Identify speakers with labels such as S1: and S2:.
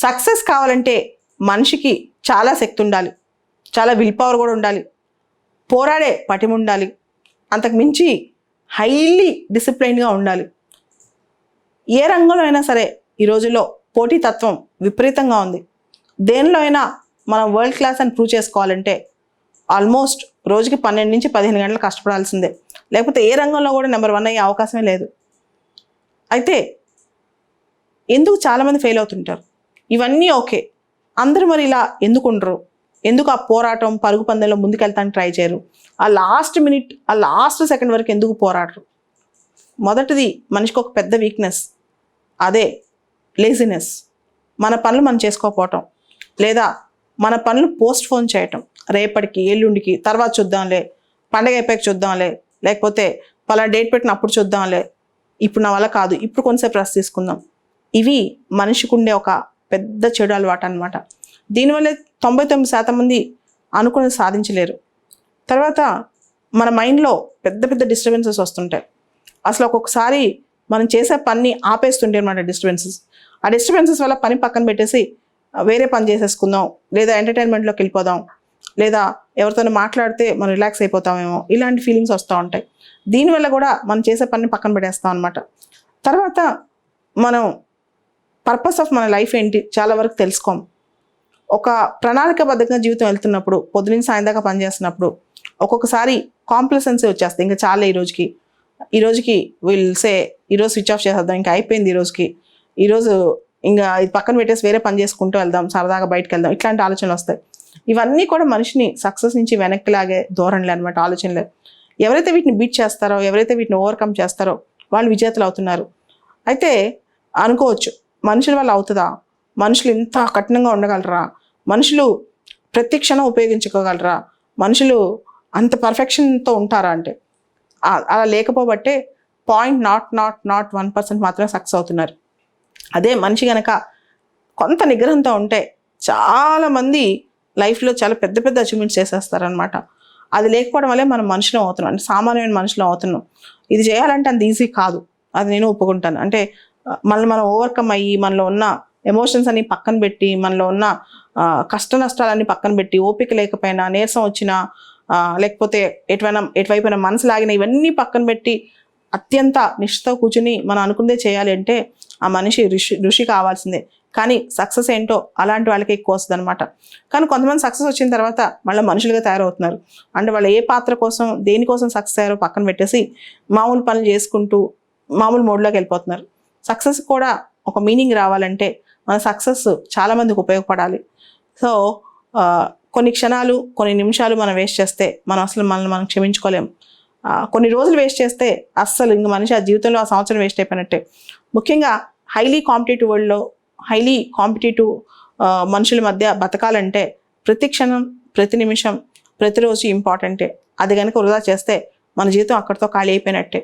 S1: Success కావాలంటే మనిషికి చాలా శక్తి ఉండాలి, చాలా విల్ పవర్ కూడా ఉండాలి, పోరాడే పటిమ ఉండాలి, అంతకు మించి హైలీ డిసిప్లైన్గా ఉండాలి. ఏ రంగంలో అయినా సరే ఈ రోజుల్లో పోటీతత్వం విపరీతంగా ఉంది. దేనిలో అయినా మనం వరల్డ్ క్లాస్ అని ప్రూవ్ చేసుకోవాలంటే ఆల్మోస్ట్ రోజుకి 12 నుంచి 15 గంటలు కష్టపడాల్సిందే, లేకపోతే ఏ రంగంలో కూడా నెంబర్ 1 అయ్యే అవకాశమే లేదు. అయితే ఎందుకు చాలామంది ఫెయిల్ అవుతుంటారు? ఇవన్నీ ఓకే, అందరూ మరి ఇలా ఎందుకు ఉండరు? ఎందుకు ఆ పోరాటం పరుగు పందెంలో ముందుకెళ్తానికి ట్రై చేయరు? ఆ లాస్ట్ మినిట్, ఆ లాస్ట్ సెకండ్ వరకు ఎందుకు పోరాడరు? మొదటిది మనిషికి ఒక పెద్ద వీక్నెస్, అదే లేజినెస్. మన పనులు మనం చేసుకోకపోవటం, లేదా మన పనులు పోస్ట్ పోన్ చేయటం, రేపటికి ఎల్లుండికి తర్వాత చూద్దాంలే, పండగ అయిపోయాక చూద్దాంలే, లేకపోతే పలానా డేట్ పెట్టిన అప్పుడు చూద్దాంలే, ఇప్పుడు నా వల్ల కాదు, ఇప్పుడు కొంతసేపు రెస్ట్ తీసుకుందాం. ఇవి మనిషికి ఉండే ఒక పెద్ద చెడు అలవాటు అనమాట. దీనివల్లే 99% మంది అనుకుని సాధించలేరు. తర్వాత మన మైండ్లో పెద్ద పెద్ద డిస్టర్బెన్సెస్ వస్తుంటాయి. అసలు ఒక్కొక్కసారి మనం చేసే పని ఆపేస్తుంటే అనమాట డిస్టర్బెన్సెస్. ఆ డిస్టర్బెన్సెస్ వల్ల పని పక్కన పెట్టేసి వేరే పని చేసేసుకుందాం, లేదా ఎంటర్టైన్మెంట్లోకి వెళ్ళిపోదాం, లేదా ఎవరితోనో మాట్లాడితే మనం రిలాక్స్ అయిపోతామేమో, ఇలాంటి ఫీలింగ్స్ వస్తూ ఉంటాయి. దీనివల్ల కూడా మనం చేసే పనిని పక్కన పెట్టేస్తాం అనమాట. తర్వాత మనం పర్పస్ ఆఫ్ మన లైఫ్ ఏంటి చాలా వరకు తెలుసుకోం. ఒక ప్రణాళికాబద్ధంగా జీవితం వెళ్తున్నప్పుడు, పొద్దున్న సాయం దాకా పనిచేస్తున్నప్పుడు ఒక్కొక్కసారి కాంప్లసెన్సీ వచ్చేస్తాయి. ఇంకా చాలే ఈ రోజుకి వీల్సే ఈరోజు స్విచ్ ఆఫ్ చేసేద్దాం, ఇంకా అయిపోయింది ఈరోజు ఇంకా ఇది పక్కన పెట్టేసి వేరే పని చేసుకుంటూ వెళ్దాం, సరదాగా బయటకు వెళ్దాం, ఇట్లాంటి ఆలోచనలు వస్తాయి. ఇవన్నీ కూడా మనిషిని సక్సెస్ నుంచి వెనక్కి లాగే ధోరణిలే అనమాట, ఆలోచనలే. ఎవరైతే వీటిని బీట్ చేస్తారో, ఎవరైతే వీటిని ఓవర్కమ్ చేస్తారో వాళ్ళు విజేతలు అవుతున్నారు. అయితే అనుకోవచ్చు, మనుషుల వల్ల అవుతుందా? మనుషులు ఇంత కఠినంగా ఉండగలరా? మనుషులు ప్రతి క్షణం ఉపయోగించుకోగలరా? మనుషులు అంత పర్ఫెక్షన్తో ఉంటారా అంటే అలా లేకపోబట్టే 0.001% మాత్రమే సక్సెస్ అవుతున్నారు. అదే మనిషి కనుక కొంత నిగ్రహంతో ఉంటే చాలామంది లైఫ్లో చాలా పెద్ద పెద్ద అచీవ్మెంట్స్ చేసేస్తారనమాట. అది లేకపోవడం వల్లే మనం మనుషులం అవుతున్నాం, అంటే సామాన్యమైన మనుషులం అవుతున్నాం. ఇది చేయాలంటే అంత ఈజీ కాదు, అది నేను ఒప్పుకుంటాను. అంటే మనల్ని మనం ఓవర్కమ్ అయ్యి, మనలో ఉన్న ఎమోషన్స్ అన్ని పక్కన పెట్టి, మనలో ఉన్న కష్ట నష్టాలన్నీ పక్కన పెట్టి, ఓపిక లేకపోయినా, నీరసం వచ్చినా, లేకపోతే ఎటువైపోయినా మనసు లాగిన, ఇవన్నీ పక్కన పెట్టి అత్యంత నిష్ఠతో కూర్చుని మనం అనుకుందే చేయాలి అంటే ఆ మనిషి ఋషి కావాల్సిందే. కానీ సక్సెస్ ఏంటో అలాంటి వాళ్ళకి ఎక్కువ వస్తుంది అనమాట. కానీ కొంతమంది సక్సెస్ వచ్చిన తర్వాత మళ్ళీ మనుషులుగా తయారవుతున్నారు. అంటే వాళ్ళు ఏ పాత్ర కోసం, దేనికోసం సక్సెస్ అయ్యారో పక్కన పెట్టేసి మామూలు పనులు చేసుకుంటూ మామూలు మోడ్లోకి వెళ్ళిపోతున్నారు. సక్సెస్ కూడా ఒక మీనింగ్ రావాలంటే మన సక్సెస్ చాలామందికి ఉపయోగపడాలి. సో కొన్ని క్షణాలు, కొన్ని నిమిషాలు మనం వేస్ట్ చేస్తే మనం అసలు మనల్ని మనం క్షమించుకోలేం. కొన్ని రోజులు వేస్ట్ చేస్తే అస్సలు ఇంక మనిషి ఆ జీవితంలో ఆ సంవత్సరం వేస్ట్ అయిపోయినట్టే. ముఖ్యంగా హైలీ కాంపిటేటివ్ వరల్డ్లో, హైలీ కాంపిటేటివ్ మనుషుల మధ్య బతకాలంటే ప్రతి క్షణం, ప్రతి నిమిషం, ప్రతిరోజు ఇంపార్టెంటే. అది కనుక వృధా చేస్తే మన జీవితం అక్కడితో ఖాళీ అయిపోయినట్టే.